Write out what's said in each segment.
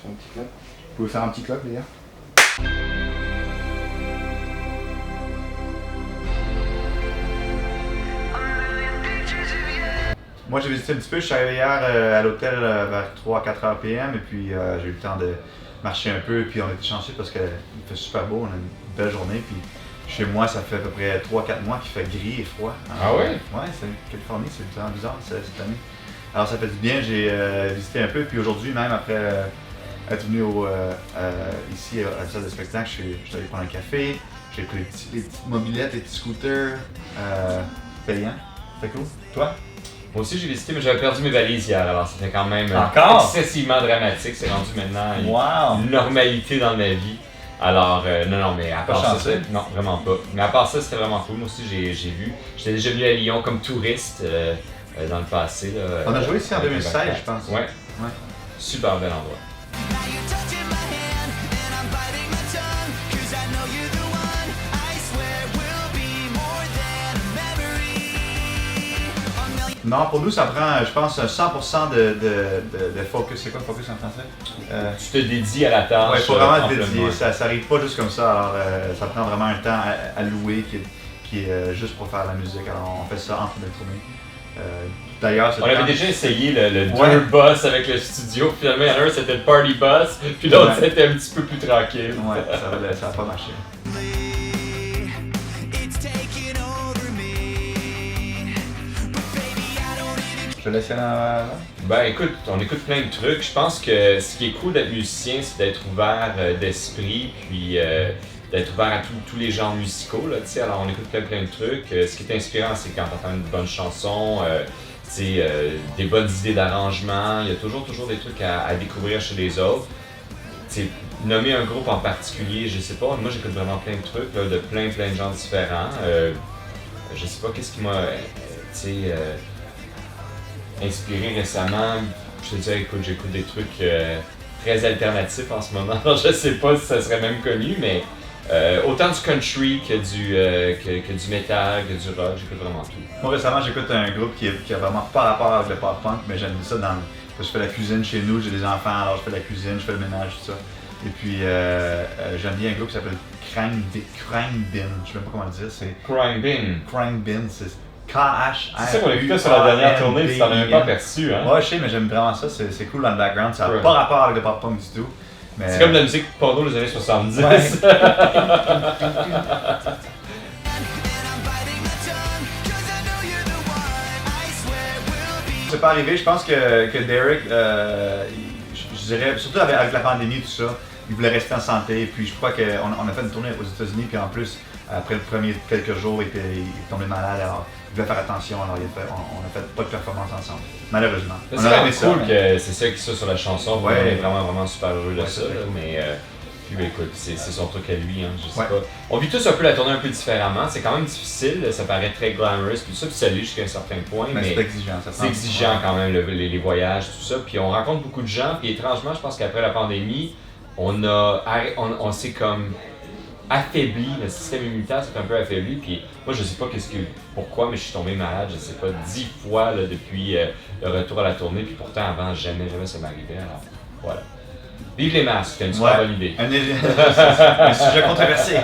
Faire un petit clap. Vous pouvez faire un petit clap, les gars? Moi, j'ai visité un petit peu. Je suis arrivé hier à l'hôtel vers 3-4 p.m. et puis j'ai eu le temps de marcher un peu. Et puis on était chanceux parce qu'il fait super beau. On a une belle journée. Puis chez moi, ça fait à peu près 3-4 mois qu'il fait gris et froid. Ah ouais? Ouais, c'est Californie, c'est vraiment bizarre cette année. Alors ça fait du bien. J'ai visité un peu. Puis aujourd'hui, même après être venu ici à la salle de spectacle, je suis allé prendre un café. J'ai pris les petites mobylettes, les petits scooters payants. C'était cool. Toi? Moi aussi j'ai visité, mais j'avais perdu mes valises hier, alors c'était quand même excessivement dramatique. C'est rendu maintenant une normalité dans ma vie. Alors, non, mais à part ça, non, vraiment pas. Mais à part ça, c'était vraiment cool. Moi aussi, j'ai vu. J'étais déjà venu à Lyon comme touriste dans le passé. Là, on a joué ici en 2016, je pense. Ouais. Super bel endroit. Non, pour nous, ça prend, je pense, 100% de focus. C'est quoi focus en français? Tu te dédies à la tâche. Oui, il faut vraiment te dédier. Ça n'arrive pas juste comme ça. Alors, ça prend vraiment un temps à louer qui est juste pour faire la musique. Alors, on fait ça entre les tournées. D'ailleurs, on avait déjà essayé le deux bus avec le studio. Finalement, il y en a un, c'était le party bus. Puis l'autre, c'était un petit peu plus tranquille. Ouais, ça n'a pas marché. Je te laisse aller Ben écoute, on écoute plein de trucs. Je pense que ce qui est cool d'être musicien, c'est d'être ouvert d'esprit, puis d'être ouvert à tous les genres musicaux. Là, alors on écoute plein de trucs. Ce qui est inspirant, c'est quand on entend une bonne chanson, des bonnes idées d'arrangement. Il y a toujours des trucs à découvrir chez les autres. Nommer un groupe en particulier, je sais pas, moi j'écoute vraiment plein de trucs, là, de plein de genres différents. Je sais pas qu'est-ce qui m'a inspiré récemment. Je te dirais, écoute, j'écoute des trucs très alternatifs en ce moment. Alors, je sais pas si ça serait même connu, mais autant du country que du metal, que du rock, j'écoute vraiment tout. Moi récemment, j'écoute un groupe qui a vraiment pas rapport avec le pop-punk, mais j'aime ça parce que je fais la cuisine chez nous, j'ai des enfants, alors je fais la cuisine, je fais le ménage, tout ça. Et puis j'aime bien un groupe qui s'appelle Crying Bin, je sais même pas comment le dire, c'est... Crying Bin, c'est... K-H-R. C'est ça qu'on a écouté sur la dernière tournée, tu t'en avais pas perçu, hein? Ouais, je sais, mais j'aime vraiment ça, c'est cool dans le background, ça n'a pas rapport avec le pop-punk du tout. Mais... C'est comme de la musique porno des années 70. Ouais. C'est pas arrivé, je pense que Derek, je dirais, surtout avec la pandémie et tout ça, il voulait rester en santé, puis je crois qu'on a fait une tournée aux États-Unis, puis en plus, après le premier quelques jours, il est tombé malade, alors il devait faire attention, alors on a fait pas de performance ensemble, malheureusement. C'est vraiment cool que c'est ça qui soit sur la chanson, on est vraiment super heureux de ça, cool. mais puis écoute, c'est son truc à lui, hein, je sais pas. On vit tous un peu la tournée un peu différemment, c'est quand même difficile, ça paraît très glamorous, puis ça, puis ça l'est jusqu'à un certain point, mais c'est exigeant, c'est exigeant quand même, les voyages, tout ça, puis on rencontre beaucoup de gens, puis étrangement, je pense qu'après la pandémie, on s'est comme affaibli, le système immunitaire s'est un peu affaibli, puis moi je sais pas pourquoi, mais je suis tombé malade, je sais pas, 10 fois là, depuis le retour à la tournée, puis pourtant avant jamais ça m'arrivait, alors voilà. Vive les masques, c'est une super bonne idée. Un sujet controversé.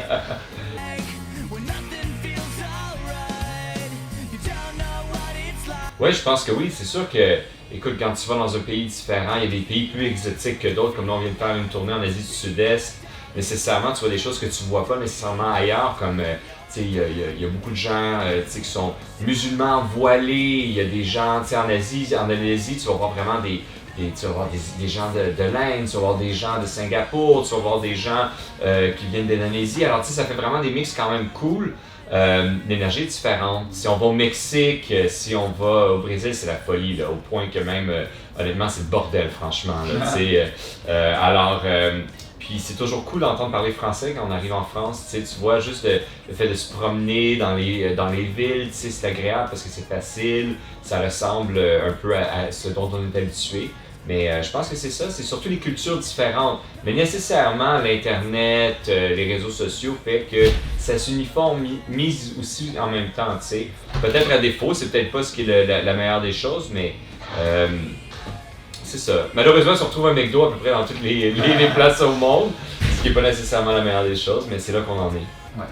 Oui, je pense que oui, c'est sûr que, écoute, quand tu vas dans un pays différent, il y a des pays plus exotiques que d'autres, comme là on vient de faire une tournée en Asie du Sud-Est, nécessairement tu vois des choses que tu vois pas nécessairement ailleurs, comme il y a beaucoup de gens qui sont musulmans voilés, il y a des gens en Asie, tu vas voir vraiment tu vas voir des gens de l'Inde, tu vas voir des gens de Singapour, tu vas voir des gens qui viennent d'Indonésie, alors ça fait vraiment des mix quand même cool. L'énergie est différente. Si on va au Mexique, si on va au Brésil, c'est la folie, là, au point que même, honnêtement, c'est le bordel, franchement. Là, puis c'est toujours cool d'entendre parler français quand on arrive en France. Tu vois, juste le fait de se promener dans les villes, c'est agréable parce que c'est facile, ça ressemble un peu à ce dont on est habitué. Mais je pense que c'est ça, c'est surtout les cultures différentes. Mais nécessairement, l'Internet, les réseaux sociaux fait que ça s'uniformise aussi en même temps, tu sais. Peut-être à défaut, c'est peut-être pas ce qui est la meilleure des choses, mais c'est ça. Malheureusement, on se retrouve un McDo à peu près dans toutes les places au monde, ce qui n'est pas nécessairement la meilleure des choses, mais c'est là qu'on en est. Ouais.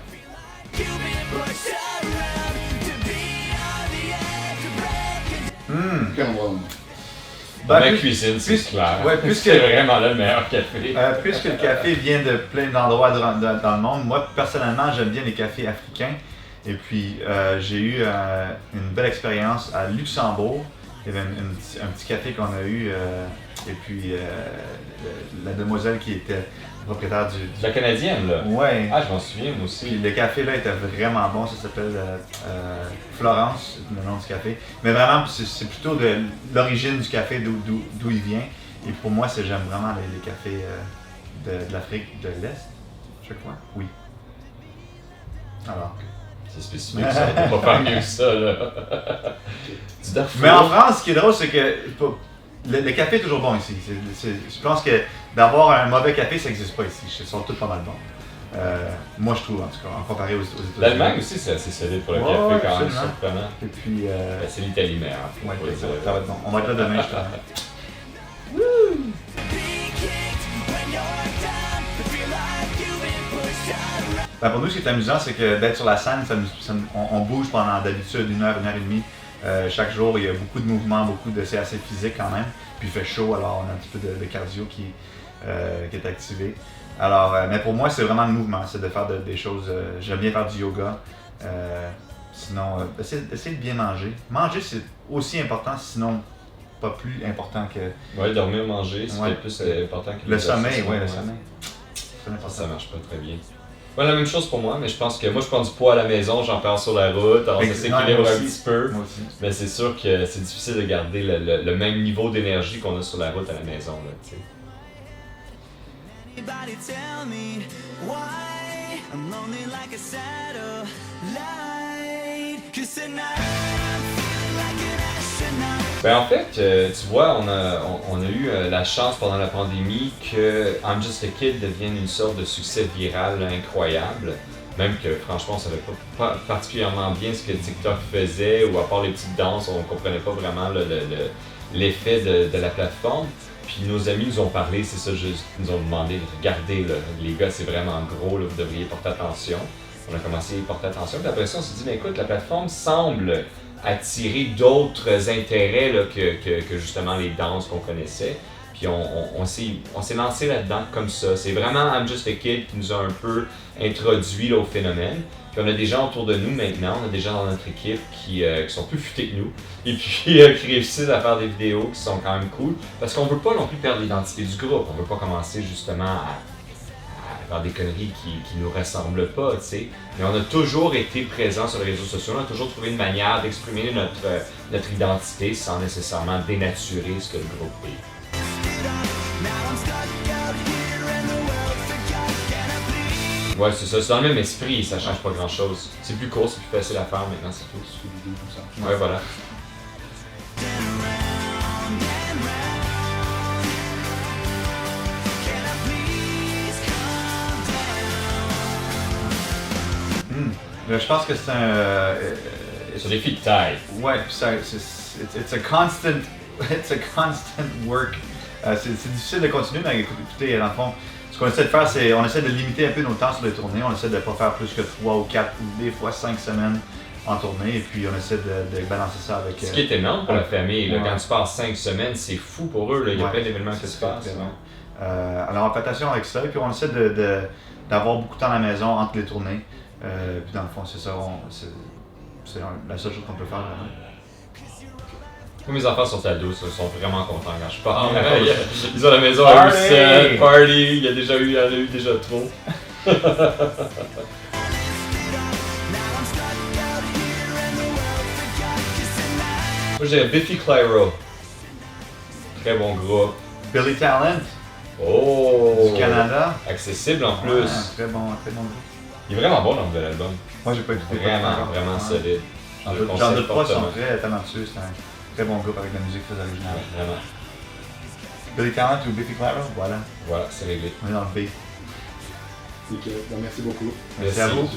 Dans ma cuisine, c'est clair. Ouais, c'est vraiment là le meilleur café. Puisque le café vient de plein d'endroits dans le monde, moi personnellement j'aime bien les cafés africains. Et puis j'ai eu une belle expérience à Luxembourg. Il y avait un petit café qu'on a eu. Et puis la demoiselle qui était propriétaire du. La canadienne là? Ouais. Ah, je m'en souviens moi aussi. Puis le café là était vraiment bon, ça s'appelle Florence, le nom du café. Mais vraiment, c'est plutôt de l'origine du café, d'où il vient. Et pour moi, j'aime vraiment les cafés de l'Afrique de l'Est, je crois. Oui. Alors. C'est spécifique ça, on peut pas faire mieux que ça là. Mais en France, ce qui est drôle, c'est que le café est toujours bon ici. Je pense que d'avoir un mauvais café, ça n'existe pas ici. Ils sont tous pas mal bons. Moi, je trouve, en tout cas, en comparé aux États-Unis. L'Allemagne aussi, c'est assez solide pour le café, quand même, surprenant. Et puis. C'est l'Italie, mais ouais, ça va être bon. On va être là demain, je crois. Ben pour nous, ce qui est amusant, c'est que d'être sur la scène, on bouge pendant d'habitude 1 heure, 1 heure et demie. Chaque jour, il y a beaucoup de mouvements, c'est assez physique quand même. Puis il fait chaud, alors on a un petit peu de cardio qui est activé. Alors, mais pour moi, c'est vraiment le mouvement, c'est de faire des choses. J'aime bien faire du yoga. Sinon, essayer de bien manger. Manger, c'est aussi important, sinon pas plus important que. Ouais, dormir, manger, c'est peut-être plus important que le sommeil. Ouais, le sommeil. Ça marche pas très bien. Ouais, la même chose pour moi, mais je pense que moi je prends du poids à la maison, j'en perds sur la route, alors ça s'équilibre un petit peu. Mais c'est sûr que c'est difficile de garder le même niveau d'énergie qu'on a sur la route à la maison. Là, tu sais. Ben en fait, tu vois, on a eu la chance pendant la pandémie que I'm Just a Kid devienne une sorte de succès viral incroyable. Même que franchement, on savait pas particulièrement bien ce que TikTok faisait, ou à part les petites danses, on comprenait pas vraiment l'effet de la plateforme. Puis nos amis nous ont parlé, c'est ça, nous ont demandé, regardez, là, les gars, c'est vraiment gros, là, vous devriez porter attention. On a commencé à y porter attention, puis après ça, on s'est dit, mais écoute, la plateforme semble attirer d'autres intérêts là, que justement les danses qu'on connaissait. Puis on s'est lancé là-dedans comme ça. C'est vraiment I'm Just a Kid qui nous a un peu introduit là, au phénomène. Puis on a des gens autour de nous maintenant, on a des gens dans notre équipe qui sont plus futés que nous et puis qui réussissent à faire des vidéos qui sont quand même cool. Parce qu'on veut pas non plus perdre l'identité du groupe. On veut pas commencer justement à faire des conneries qui nous ressemblent pas, tu sais. Mais on a toujours été présents sur les réseaux sociaux, on a toujours trouvé une manière d'exprimer notre identité sans nécessairement dénaturer ce que le groupe est. Ouais, c'est ça, c'est dans le même esprit, ça change pas grand chose. C'est plus court, c'est plus facile à faire maintenant, c'est tout. Ouais, voilà. Je pense que c'est un. C'est des filles de taille. Ouais, it's a constant work. C'est difficile de continuer, mais écoutez, dans le fond, ce qu'on essaie de faire, c'est on essaie de limiter un peu nos temps sur les tournées. On essaie de ne pas faire plus que 3 ou 4 ou des fois 5 semaines en tournée. Et puis on essaie de balancer ça avec. Ce qui est énorme pour la famille. Là, quand tu pars 5 semaines, c'est fou pour eux. Là. Il y a plein d'événements qui se passent. Alors on fait attention avec ça. Et puis on essaie d'avoir beaucoup de temps à la maison entre les tournées. Puis dans le fond, c'est ça. C'est la seule chose qu'on peut faire vraiment. Mes enfants sont ados, ils sont vraiment contents quand je pars. Ils ont la maison à eux seuls, party, il y en a eu déjà trop. Moi j'ai Biffy Clyro. Très bon groupe. Billy Talent. Oh! Du Canada. Accessible en plus. Ouais, très bon groupe. Il est vraiment bon dans le nouvel album. Moi j'ai pas écouté. Vraiment solide. J'en doute pas, ils sont très talentueux, c'est un très bon groupe avec de la musique très originale. Ouais, vraiment. Billy Talent ou Biffy Clyro, voilà. Voilà, c'est réglé. On est dans le B. Nickel. Merci beaucoup. Merci à vous.